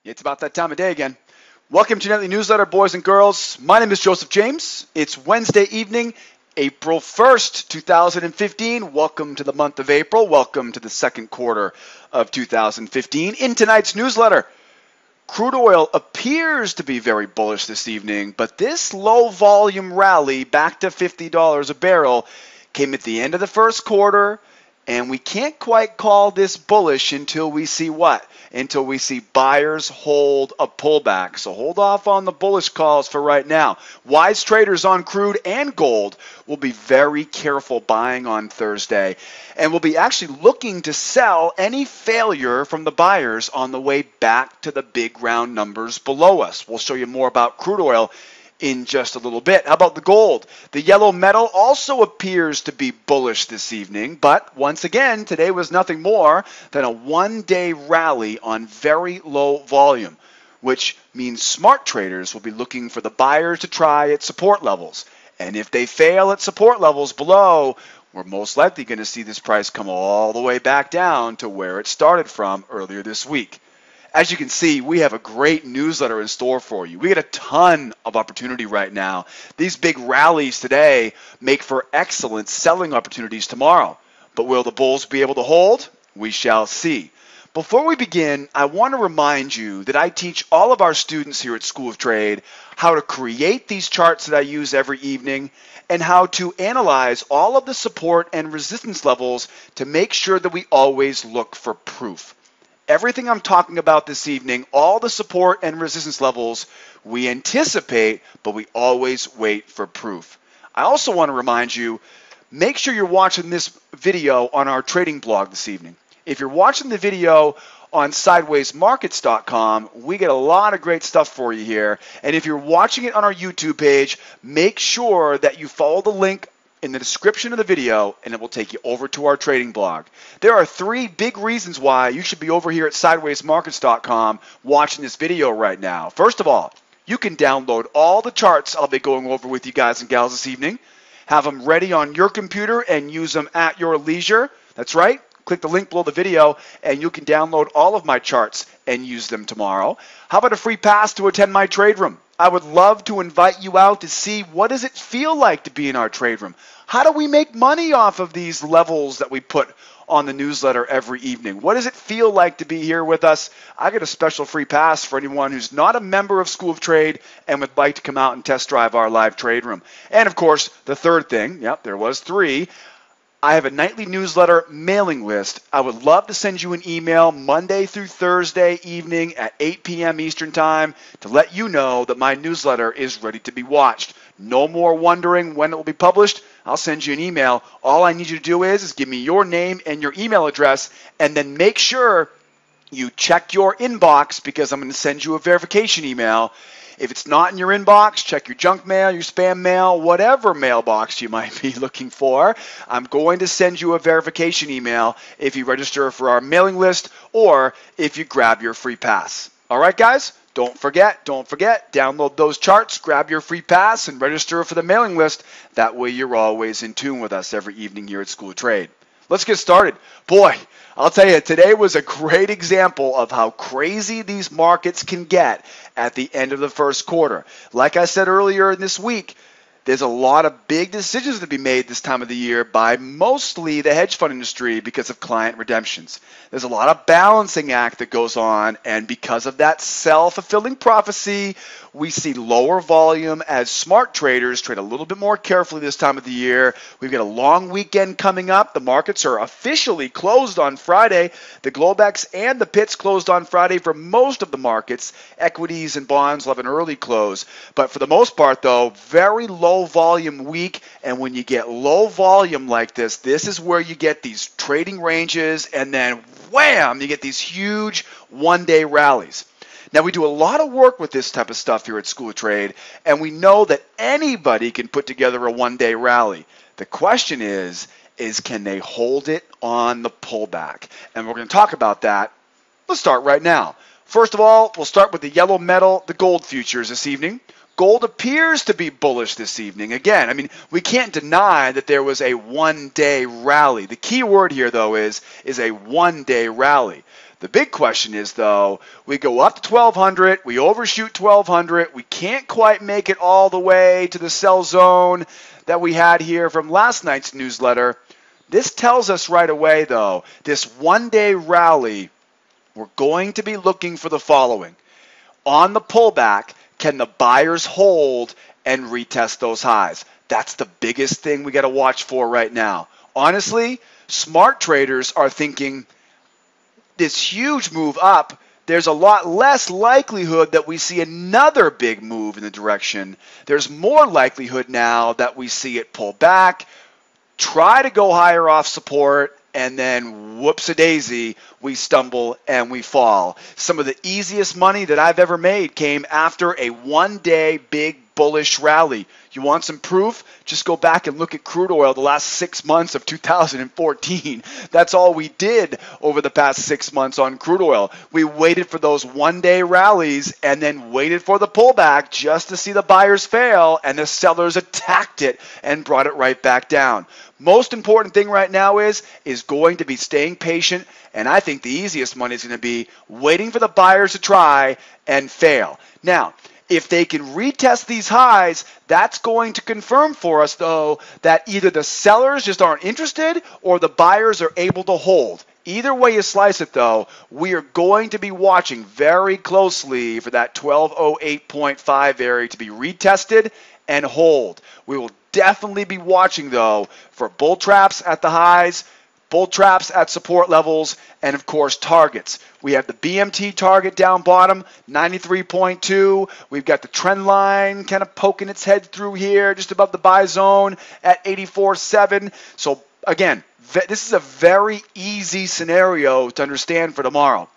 It's about that time of day again. Welcome to your nightly newsletter, boys and girls. My name is Joseph James. It's Wednesday evening, April 1st, 2015. Welcome to the month of April. Welcome to the second quarter of 2015. In tonight's newsletter, crude oil appears to be very bullish this evening, but this low volume rally back to $50 a barrel came at the end of the first quarter, and we can't quite call this bullish until we see what? Until we see buyers hold a pullback. So hold off on the bullish calls for right now. Wise traders on crude and gold will be very careful buying on Thursday, and will be actually looking to sell any failure from the buyers on the way back to the big round numbers below us. We'll show you more about crude oil in just a little bit. How about the gold? The yellow metal also appears to be bullish this evening, but once again, today was nothing more than a one-day rally on very low volume, which means smart traders will be looking for the buyers to try at support levels. And if they fail at support levels below, we're most likely going to see this price come all the way back down to where it started from earlier this week. As you can see, we have a great newsletter in store for you. We get a ton of opportunity right now. These big rallies today make for excellent selling opportunities tomorrow. But will the bulls be able to hold? We shall see. Before we begin, I want to remind you that I teach all of our students here at School of Trade how to create these charts that I use every evening and how to analyze all of the support and resistance levels to make sure that we always look for proof. Everything I'm talking about this evening, all the support and resistance levels, we anticipate, but we always wait for proof. I also want to remind you, make sure you're watching this video on our trading blog this evening. If you're watching the video on sidewaysmarkets.com, we get a lot of great stuff for you here. And if you're watching it on our YouTube page, make sure that you follow the link in the description of the video, and it will take you over to our trading blog. There are three big reasons why you should be over here at sidewaysmarkets.com watching this video right now. First of all, you can download all the charts I'll be going over with you guys and gals this evening, have them ready on your computer, and use them at your leisure. That's right. Click the link below the video, and you can download all of my charts and use them tomorrow. How about a free pass to attend my trade room? I would love to invite you out to see what does it feel like to be in our trade room. How do we make money off of these levels that we put on the newsletter every evening? What does it feel like to be here with us? I get a special free pass for anyone who's not a member of School of Trade and would like to come out and test drive our live trade room. And of course, the third thing, yep, there was three, I have a nightly newsletter mailing list. I would love to send you an email Monday through Thursday evening at 8 p.m. Eastern Time to let you know that my newsletter is ready to be watched. No more wondering when it will be published. I'll send you an email. All I need you to do is give me your name and your email address, and then make sure you check your inbox because I'm going to send you a verification email. If it's not in your inbox, check your junk mail, your spam mail, whatever mailbox you might be looking for. I'm going to send you a verification email if you register for our mailing list or if you grab your free pass. All right, guys? Don't forget, download those charts, grab your free pass, and register for the mailing list. That way you're always in tune with us every evening here at School of Trade. Let's get started. Boy, I'll tell you, today was a great example of how crazy these markets can get at the end of the first quarter. Like I said earlier in this week, there's a lot of big decisions to be made this time of the year by mostly the hedge fund industry because of client redemptions. There's a lot of balancing act that goes on, and because of that self-fulfilling prophecy, we see lower volume as smart traders trade a little bit more carefully this time of the year. We've got a long weekend coming up. The markets are officially closed on Friday. The Globex and the Pits closed on Friday for most of the markets. Equities and bonds will have an early close. But for the most part, though, very low volume week. And when you get low volume like this, this is where you get these trading ranges, and then wham, you get these huge one-day rallies. Now, we do a lot of work with this type of stuff here at School of Trade, and we know that anybody can put together a one-day rally. The question is can they hold it on the pullback? And we're going to talk about that. Let's start right now. First of all, we'll start with the yellow metal, the gold futures this evening. Gold appears to be bullish this evening. Again, I mean, we can't deny that there was a one-day rally. The key word here, though, is a one-day rally. The big question is, though, we go up to 1200, we overshoot 1200, we can't quite make it all the way to the sell zone that we had here from last night's newsletter. This tells us right away, though, this one-day rally, we're going to be looking for the following. On the pullback, can the buyers hold and retest those highs? That's the biggest thing we got to watch for right now. Honestly, smart traders are thinking this huge move up, there's a lot less likelihood that we see another big move in the direction. There's more likelihood now that we see it pull back, try to go higher off support, and then whoops-a-daisy, we stumble and we fall. Some of the easiest money that I've ever made came after a one-day big bullish rally. You want some proof? Just go back and look at crude oil the last 6 months of 2014. That's all we did over the past 6 months on crude oil. We waited for those one-day rallies and then waited for the pullback just to see the buyers fail, and the sellers attacked it and brought it right back down. Most important thing right now is going to be staying patient, and I think the easiest money is going to be waiting for the buyers to try and fail. Now, if they can retest these highs, that's going to confirm for us, though, that either the sellers just aren't interested or the buyers are able to hold. Either way you slice it, though, we are going to be watching very closely for that 1208.5 area to be retested and hold. We will definitely be watching, though, for bull traps at the highs, bull traps at support levels, and of course targets. We have the BMT target down bottom, 93.2. We've got the trend line kind of poking its head through here, just above the buy zone at 84.7. So again, this is a very easy scenario to understand for tomorrow.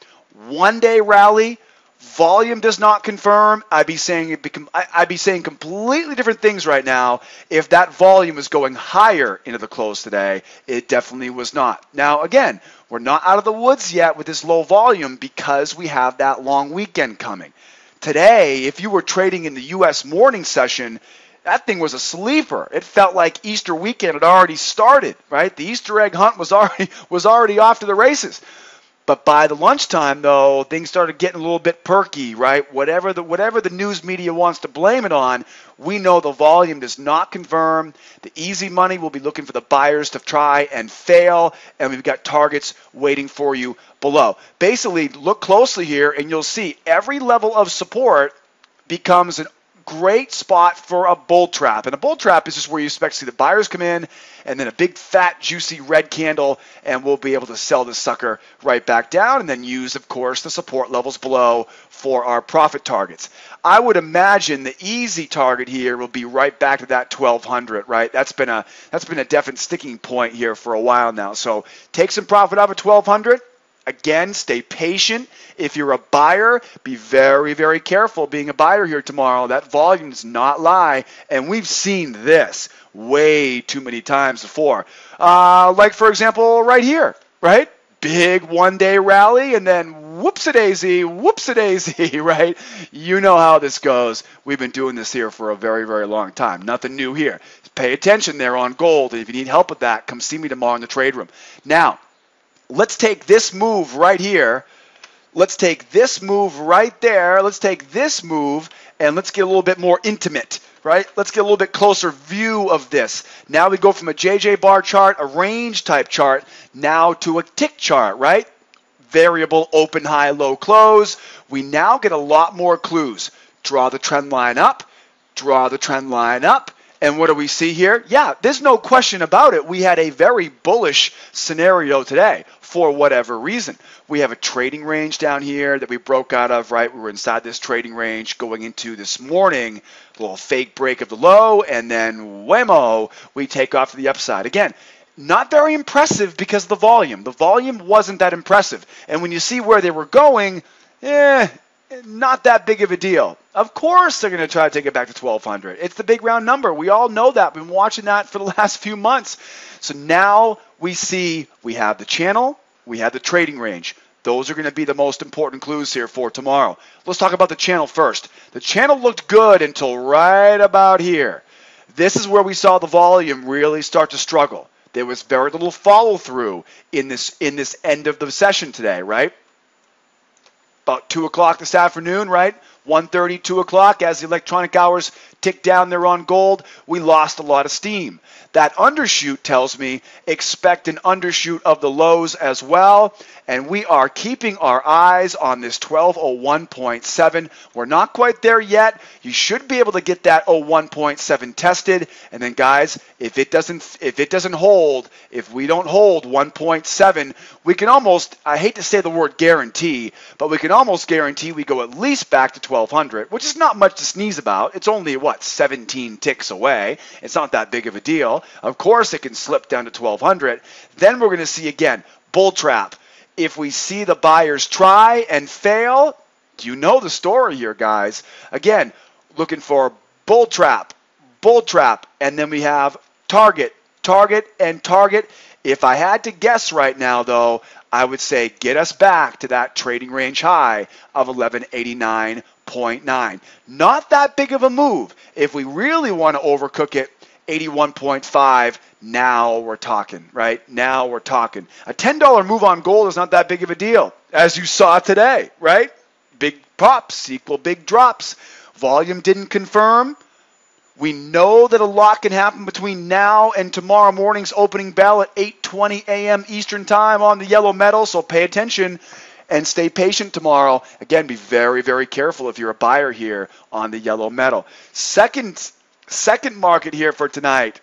One day rally, volume does not confirm. I'd be saying completely different things right now if that volume was going higher into the close today. It definitely was not. Now, again, we're not out of the woods yet with this low volume because we have that long weekend coming. Today, if you were trading in the U.S. morning session, that thing was a sleeper. It felt like Easter weekend had already started, right? The Easter egg hunt was already off to the races. But by the lunchtime, though, things started getting a little bit perky, right? Whatever the news media wants to blame it on, we know the volume does not confirm. The easy money will be looking for the buyers to try and fail, and we've got targets waiting for you below. Basically, look closely here, and you'll see every level of support becomes an great spot for a bull trap. And a bull trap is just where you expect to see the buyers come in and then a big fat juicy red candle, and we'll be able to sell this sucker right back down and then use, of course, the support levels below for our profit targets. I would imagine the easy target here will be right back to that 1200, right? That's been a definite sticking point here for a while now. So take some profit off of 1200. Again, stay patient. If you're a buyer, be very, very careful being a buyer here tomorrow. That volume does not lie, and we've seen this way too many times before. Like, for example, right here, right? Big one-day rally, and then whoops-a-daisy, right? You know how this goes. We've been doing this here for a very, very long time. Nothing new here. Pay attention there on gold, and if you need help with that, come see me tomorrow in the trade room. Now, let's take this move right here. Let's take this move right there. Let's take this move, and let's get a little bit more intimate, right? Let's get a little bit closer view of this. Now we go from a JJ bar chart, a range type chart, now to a tick chart, right? Variable open, high, low, close. We now get a lot more clues. Draw the trend line up, draw the trend line up. And what do we see here? Yeah, there's no question about it. We had a very bullish scenario today for whatever reason. We have a trading range down here that we broke out of, right? We were inside this trading range going into this morning, a little fake break of the low, and then whammo, we take off to the upside. Again, not very impressive because of the volume. The volume wasn't that impressive. And when you see where they were going, not that big of a deal. Of course they're going to try to take it back to 1200. It's the big round number. We all know that. We've been watching that for the last few months. So now we see we have the channel, we have the trading range. Those are going to be the most important clues here for tomorrow. Let's talk about the channel first. The channel looked good until right about here. This is where we saw the volume really start to struggle. There was very little follow through in this end of the session today, right? about 2 o'clock this afternoon, right? 1:30, 2 o'clock, as the electronic hours tick down there on gold, we lost a lot of steam. That undershoot tells me expect an undershoot of the lows as well, and we are keeping our eyes on this 1201.7. We're not quite there yet. You should be able to get that 01.7 tested, and then guys, if it doesn't hold, if we don't hold 1.7, we can almost, I hate to say the word guarantee, but we can almost guarantee we go at least back to 1200, which is not much to sneeze about. It's only 17 ticks away. It's not that big of a deal. Of course it can slip down to 1200. Then we're going to see again bull trap. If we see the buyers try and fail, you know the story here, guys. Again, looking for bull trap, and then we have target, and target. If I had to guess right now, though, I would say get us back to that trading range high of 1189.9. Not that big of a move. If we really want to overcook it, 81.5, now we're talking, right? Now we're talking. A $10 move on gold is not that big of a deal, as you saw today, right? Big pops equal big drops. Volume didn't confirm. We know that a lot can happen between now and tomorrow morning's opening bell at 8:20 a.m. Eastern Time on the yellow metal, so pay attention and stay patient tomorrow. Again, be very, very careful if you're a buyer here on the yellow metal. Second market here for tonight.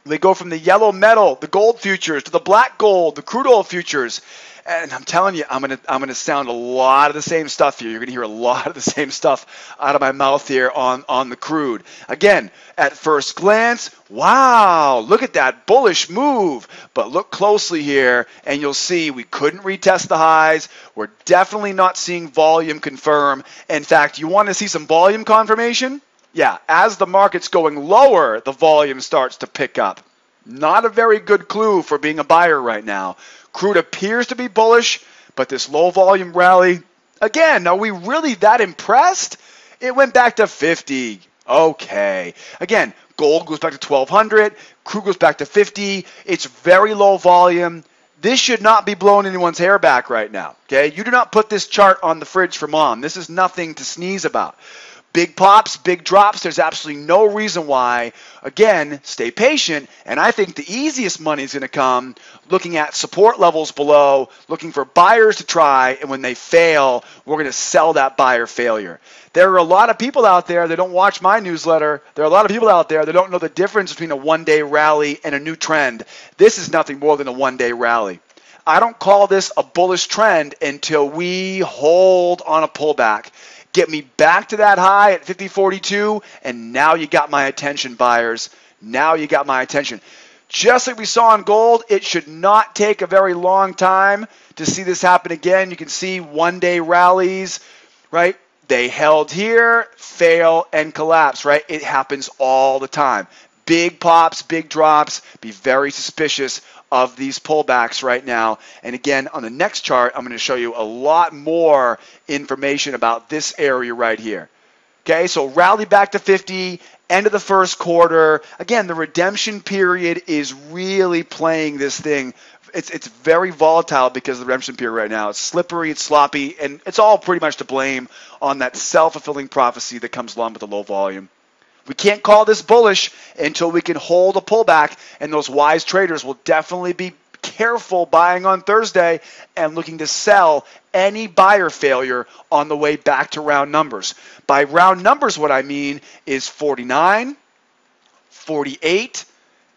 They go from the yellow metal, the gold futures, to the black gold, the crude oil futures. And I'm telling you, I'm gonna sound a lot of the same stuff here. You're gonna hear a lot of the same stuff out of my mouth here on the crude. Again, at first glance, wow, look at that bullish move. But look closely here, and you'll see we couldn't retest the highs. We're definitely not seeing volume confirm. In fact, you want to see some volume confirmation? Yeah, as the market's going lower, the volume starts to pick up. Not a very good clue for being a buyer right now. Crude appears to be bullish, but this low volume rally, again, are we really that impressed? It went back to 50. Okay. Again, gold goes back to 1200. Crude goes back to 50. It's very low volume. This should not be blowing anyone's hair back right now. Okay. You do not put this chart on the fridge for mom. This is nothing to sneeze about. Big pops, big drops, there's absolutely no reason why. Again, stay patient, and I think the easiest money is going to come looking at support levels below, looking for buyers to try, and when they fail, we're going to sell that buyer failure. There are a lot of people out there that don't watch my newsletter. There are a lot of people out there that don't know the difference between a one-day rally and a new trend. This is nothing more than a one-day rally. I don't call this a bullish trend until we hold on a pullback. Get me back to that high at 50.42, and now you got my attention, buyers. Now you got my attention. Just like we saw on gold, it should not take a very long time to see this happen again. You can see one-day rallies, right? They held here, fail, and collapse, right? It happens all the time. Big pops, big drops. Be very suspicious of these pullbacks right now. And again, on the next chart, I'm going to show you a lot more information about this area right here. Okay, so rally back to 50, end of the first quarter. Again, the redemption period is really playing this thing. It's very volatile because of the redemption period right now. It's slippery, it's sloppy, and it's all pretty much to blame on that self-fulfilling prophecy that comes along with the low volume. We can't call this bullish until we can hold a pullback, and those wise traders will definitely be careful buying on Thursday and looking to sell any buyer failure on the way back to round numbers. By round numbers, what I mean is 49, 48,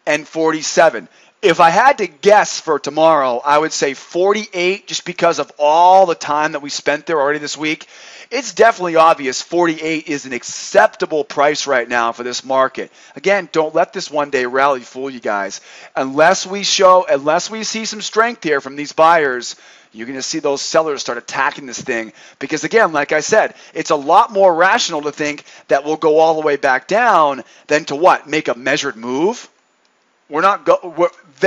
and 47. If I had to guess for tomorrow, I would say 48 just because of all the time that we spent there already this week. It's definitely obvious 48 is an acceptable price right now for this market. Again, don't let this one-day rally fool you guys. Unless we see some strength here from these buyers, you're going to see those sellers start attacking this thing. Because again, like I said, it's a lot more rational to think that we'll go all the way back down than to what? Make a measured move? We're not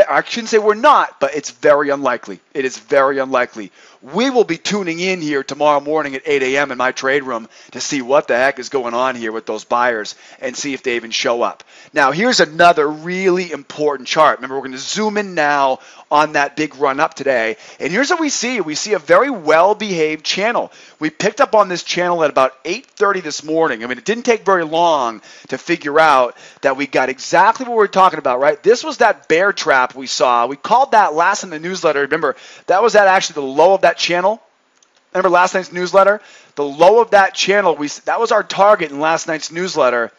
I shouldn't say we're not, but it's very unlikely. It is very unlikely. We will be tuning in here tomorrow morning at 8 a.m. in my trade room to see what the heck is going on here with those buyers and see if they even show up. Now, here's another really important chart. Remember, we're going to zoom in now on that big run up today. And here's what we see. We see a very well-behaved channel. We picked up on this channel at about 8:30 this morning. I mean, it didn't take very long to figure out that we got exactly what we're talking about, right? This was that bear trap we saw. We called that last in the newsletter. Remember, that was actually the low of that channel. Remember last night's newsletter? The low of that channel, that was our target in last night's newsletter.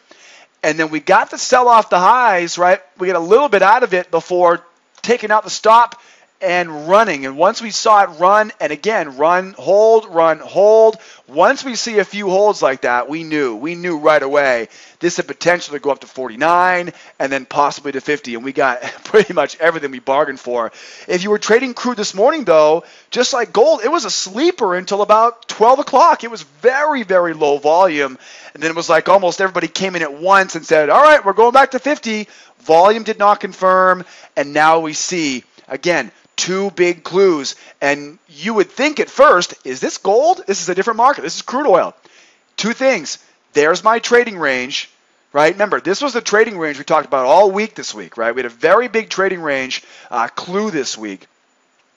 And then we got to sell off the highs, right? We get a little bit out of it before taking out the stop and running. And once we saw it run, and again, run, hold, once we see a few holds like that, we knew right away this had potential to go up to 49 and then possibly to 50. And we got pretty much everything we bargained for. If you were trading crude this morning, though, just like gold, it was a sleeper until about 12 o'clock. It was very, very low volume. And then it was like almost everybody came in at once and said, all right, we're going back to 50. Volume did not confirm. And now we see, again, two big clues. And you would think at first, is this gold? This is a different market. This is crude oil. Two things. There's my trading range, right? Remember, this was the trading range we talked about all week this week, right? We had a very big trading range clue this week.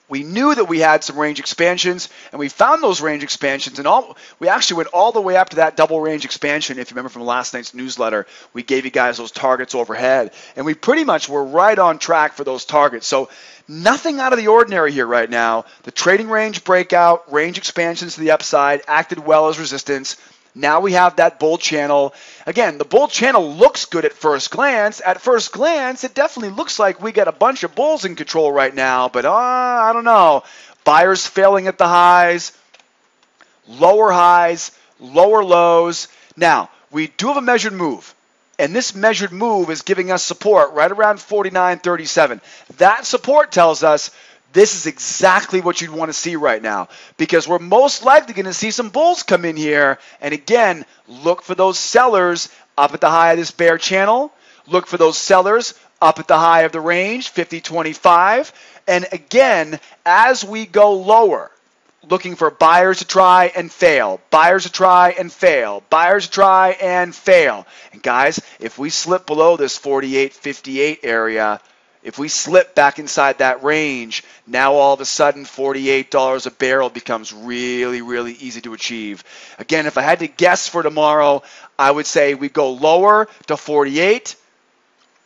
We knew that we had some range expansions, and we found those range expansions, and we actually went all the way up to that double range expansion. If you remember from last night's newsletter, we gave you guys those targets overhead, and we pretty much were right on track for those targets. So nothing out of the ordinary here right now. The trading range breakout, range expansions to the upside, acted well as resistance. Now we have that bull channel. Again, the bull channel looks good at first glance. At first glance, it definitely looks like we got a bunch of bulls in control right now, but I don't know. Buyers failing at the highs, lower lows. Now, we do have a measured move, and this measured move is giving us support right around 49.37. That support tells us this is exactly what you'd want to see right now, because we're most likely going to see some bulls come in here. And again, look for those sellers up at the high of this bear channel. Look for those sellers up at the high of the range, 50.25. And again, as we go lower, looking for buyers to try and fail, buyers to try and fail, buyers to try and fail. And guys, if we slip below this 48.58 area, if we slip back inside that range, now all of a sudden $48 a barrel becomes really, really easy to achieve. Again, if I had to guess for tomorrow, I would say we go lower to 48.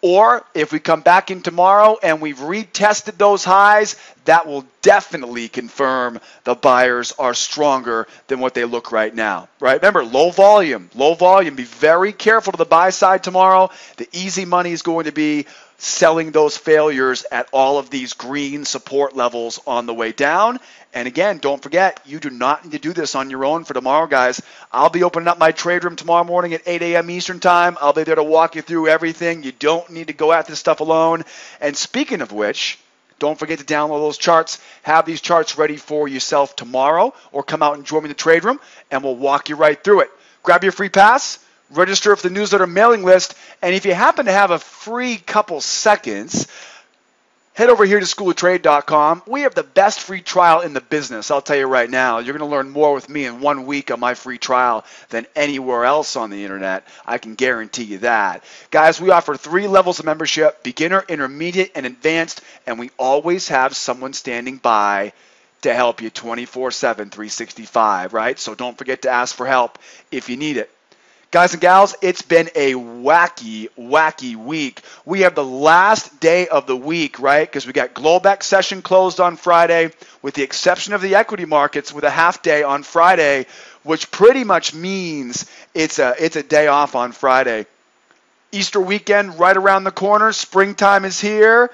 Or if we come back in tomorrow and we've retested those highs, that will definitely confirm the buyers are stronger than what they look right now, right? Remember, low volume. Be very careful to the buy side tomorrow. The easy money is going to be selling those failures at all of these green support levels on the way down. And again, don't forget, you do not need to do this on your own for tomorrow, guys. I'll be opening up my trade room tomorrow morning at 8 a.m. Eastern time. I'll be there to walk you through everything. You don't need to go at this stuff alone. And speaking of which, don't forget to download those charts. Have these charts ready for yourself tomorrow, or come out and join me in the trade room, and we'll walk you right through it. Grab your free pass. Register for the newsletter mailing list, and if you happen to have a free couple seconds, head over here to SchoolOfTrade.com. We have the best free trial in the business. I'll tell you right now, you're going to learn more with me in 1 week on my free trial than anywhere else on the internet. I can guarantee you that. Guys, we offer 3 levels of membership: beginner, intermediate, and advanced, and we always have someone standing by to help you 24/7, 365, right? So don't forget to ask for help if you need it. Guys and gals, it's been a wacky, wacky week. We have the last day of the week, right? Because we got Globex session closed on Friday, with the exception of the equity markets, with a half day on Friday, which pretty much means it's a day off on Friday. Easter weekend right around the corner. Springtime is here.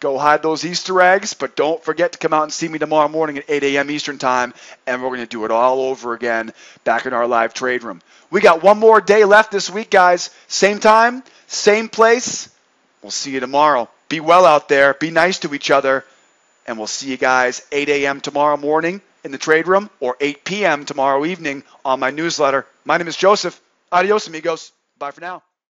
Go hide those Easter eggs, but don't forget to come out and see me tomorrow morning at 8 a.m. Eastern time, and we're going to do it all over again back in our live trade room. We got one more day left this week, guys. Same time, same place. We'll see you tomorrow. Be well out there. Be nice to each other, and we'll see you guys 8 a.m. tomorrow morning in the trade room, or 8 p.m. tomorrow evening on my newsletter. My name is Joseph. Adios, amigos. Bye for now.